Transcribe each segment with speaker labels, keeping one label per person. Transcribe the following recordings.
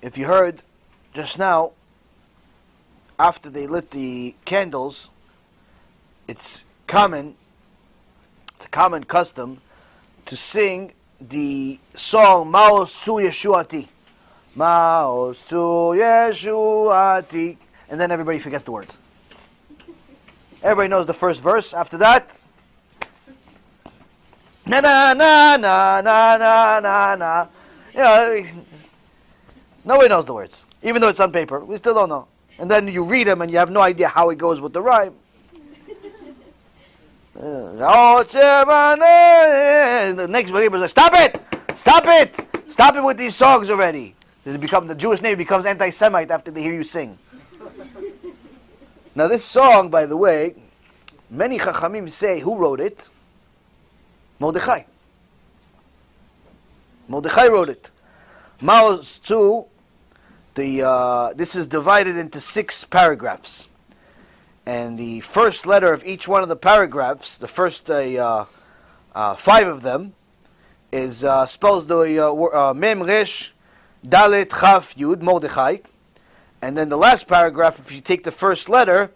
Speaker 1: if you heard just now, after they lit the candles, it's a common custom to sing the song Ma'oz Tzur Yeshuati. Ma'oz Tzur Yeshuati. And then everybody forgets the words. Everybody knows the first verse. After that, na na na na na na na na. You know, nobody knows the words. Even though it's on paper, we still don't know. And then you read them and you have no idea how it goes with the rhyme. The next believer is like, stop it! Stop it! Stop it with these songs already. The Jewish name becomes anti-Semite after they hear you sing. Now this song, by the way, many Chachamim say, who wrote it? Mordechai. Mordechai wrote it. Ma'oz Tzur, this is divided into 6 paragraphs. And the first letter of each one of the paragraphs, the first 5 of them, is spells the Mem Resh Dalet Chaf Yud, Mordechai. And then the last paragraph, if you take the first letter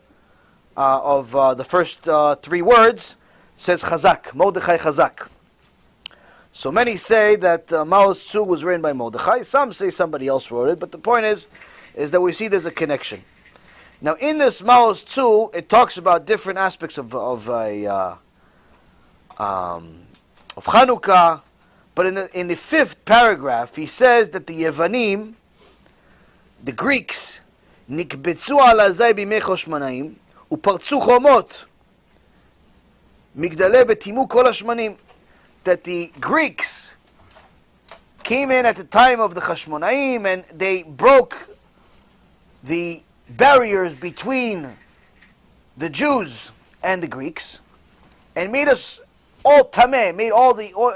Speaker 1: of the first 3 words, says Chazak, Mordechai Chazak. So many say that Ma'oz Tzur was written by Mordechai. Some say somebody else wrote it, but the point is that we see there's a connection. Now, in this Ma'oz Tzur, it talks about different aspects of Chanukah, but in the 5th paragraph, he says that the Yevanim, the Greeks, nikbetzu al hazay bimei choshmanaim upartzu chomot migdalei betimu kol hashmanim, that the Greeks came in at the time of the Chashmonaim and they broke the barriers between the Jews and the Greeks and made us all tameh, made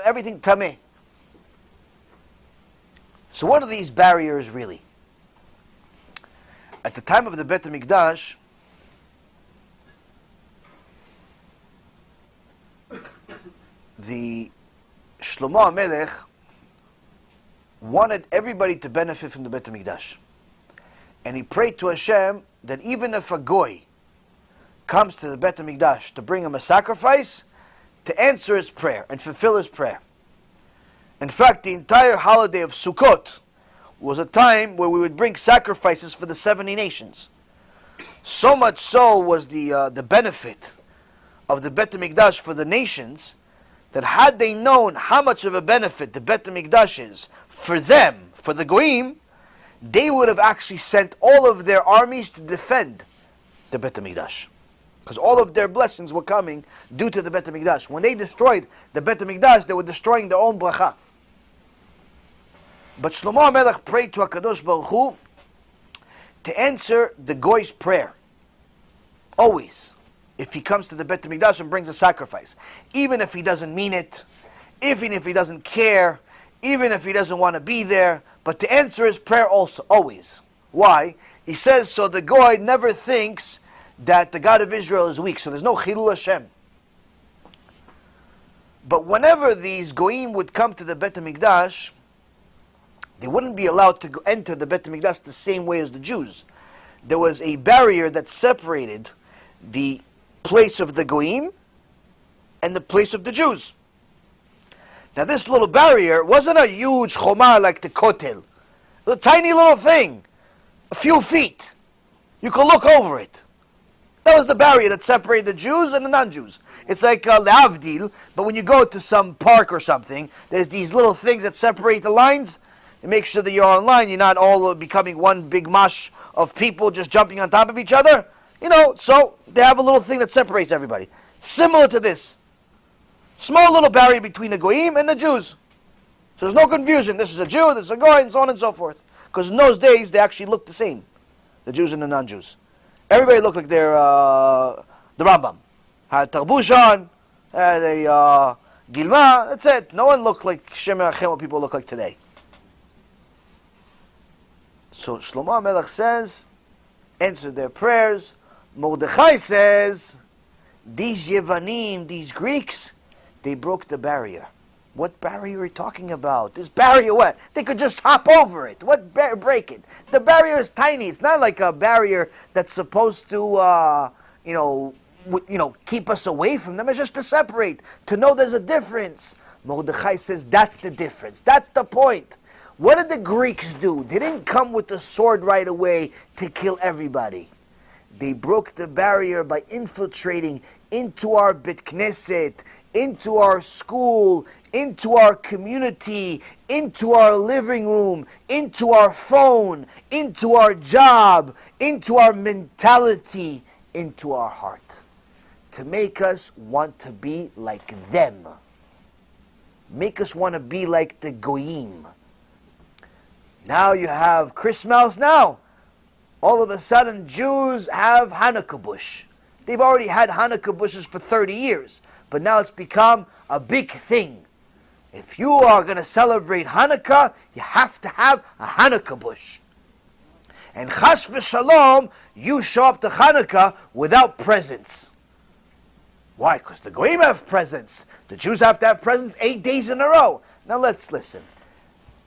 Speaker 1: everything tameh. So what are these barriers really? At the time of the Bet HaMikdash, the Shlomo HaMelech wanted everybody to benefit from the Bet HaMikdash. And he prayed to Hashem that even if a goy comes to the Bet HaMikdash to bring him a sacrifice, to answer his prayer and fulfill his prayer. In fact, the entire holiday of Sukkot was a time where we would bring sacrifices for the 70 nations. So much so was the benefit of the Bet HaMikdash for the nations, that had they known how much of a benefit the Bet HaMikdash is for them, for the Goyim, they would have actually sent all of their armies to defend the Bet HaMikdash. Because all of their blessings were coming due to the Bet HaMikdash. When they destroyed the Bet HaMikdash, they were destroying their own bracha. But Shlomo HaMelech prayed to HaKadosh Baruch Hu to answer the Goy's prayer. Always. If he comes to the Bet HaMikdash and brings a sacrifice. Even if he doesn't mean it. Even if he doesn't care. Even if he doesn't want to be there. But to answer his prayer also. Always. Why? He says so the Goy never thinks that the God of Israel is weak. So there's no Chilul Hashem. But whenever these Goyim would come to the Bet HaMikdash, they wouldn't be allowed to enter the Bet HaMikdash the same way as the Jews. There was a barrier that separated the place of the Goyim and the place of the Jews. Now this little barrier wasn't a huge choma like the Kotel. It was a tiny little thing. A few feet. You could look over it. That was the barrier that separated the Jews and the non-Jews. It's like lehavdil, but when you go to some park or something, there's these little things that separate the lines. And make sure that you're online, you're not all becoming one big mush of people just jumping on top of each other. You know, so they have a little thing that separates everybody. Similar to this. Small little barrier between the Goyim and the Jews. So there's no confusion. This is a Jew, this is a Goy, and so on and so forth. Because in those days, they actually looked the same. The Jews and the non-Jews. Everybody looked like they're the Rambam. Had tarbush on, had a gilma, that's it. No one looked like Shem Achem, what people look like today. So Shlomo HaMelech says, answered their prayers. Mordechai says, these Yevanim, these Greeks, they broke the barrier. What barrier are you talking about? This barrier, what? They could just hop over it. What break it? The barrier is tiny. It's not like a barrier that's supposed to, keep us away from them. It's just to separate, to know there's a difference. Mordechai says that's the difference. That's the point. What did the Greeks do? They didn't come with the sword right away to kill everybody. They broke the barrier by infiltrating into our Beit Knesset, into our school, into our community, into our living room, into our phone, into our job, into our mentality, into our heart. To make us want to be like them. Make us want to be like the Goyim. Now you have Christmas now. All of a sudden Jews have Hanukkah bush. They've already had Hanukkah bushes for 30 years. But now it's become a big thing. If you are going to celebrate Hanukkah, you have to have a Hanukkah bush. And chas v'shalom, you show up to Hanukkah without presents. Why? Because the Goyim have presents. The Jews have to have presents 8 days in a row. Now let's listen.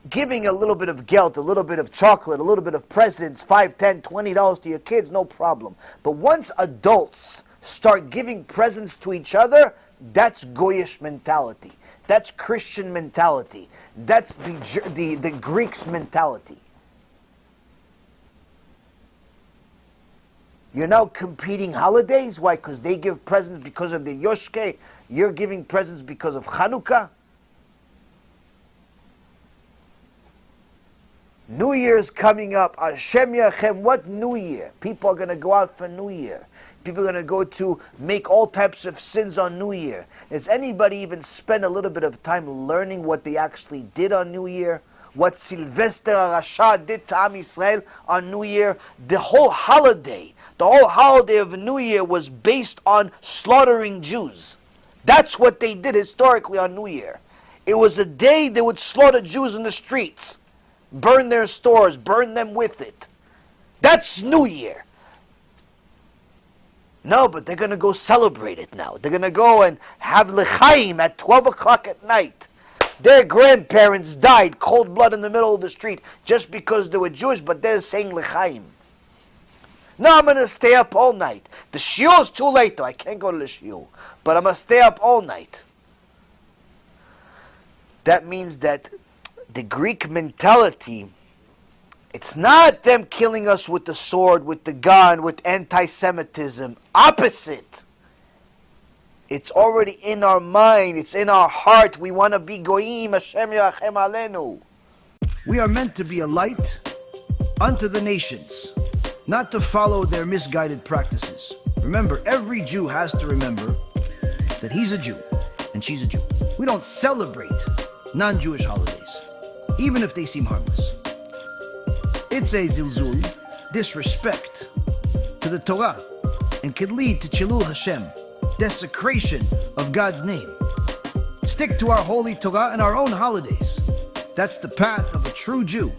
Speaker 1: Giving a little bit of gelt, a little bit of chocolate, a little bit of presents, $5, $10, $20 to your kids, no problem. But once adults start giving presents to each other, that's Goyish mentality. That's Christian mentality. That's the Greeks' mentality. You're now competing holidays. Why? Because they give presents because of the Yoshke. You're giving presents because of Chanukah. New Year's coming up. Hashem Yachem. What New Year? People are going to go out for New Year. People are going to go to make all types of sins on New Year. Does anybody even spend a little bit of time learning what they actually did on New Year? What Sylvester Rasha did to Am Yisrael on New Year? The whole holiday of New Year was based on slaughtering Jews. That's what they did historically on New Year. It was a day they would slaughter Jews in the streets. Burn their stores, burn them with it. That's New Year. No, but they're going to go celebrate it now. They're going to go and have l'chaim at 12 o'clock at night. Their grandparents died cold blood in the middle of the street just because they were Jewish, but they're saying l'chaim. No, I'm going to stay up all night. The shiur's too late though. I can't go to the shiur. But I'm going to stay up all night. That means that the Greek mentality, it's not them killing us with the sword, with the gun, with anti-Semitism. Opposite. It's already in our mind. It's in our heart. We want to be goyim. Hashem yachem alenu. We are meant to be a light unto the nations, not to follow their misguided practices. Remember, every Jew has to remember that he's a Jew and she's a Jew. We don't celebrate non-Jewish holidays, even if they seem harmless. It's a zilzul, disrespect to the Torah, and could lead to Chilul Hashem, desecration of God's name. Stick to our holy Torah and our own holidays. That's the path of a true Jew.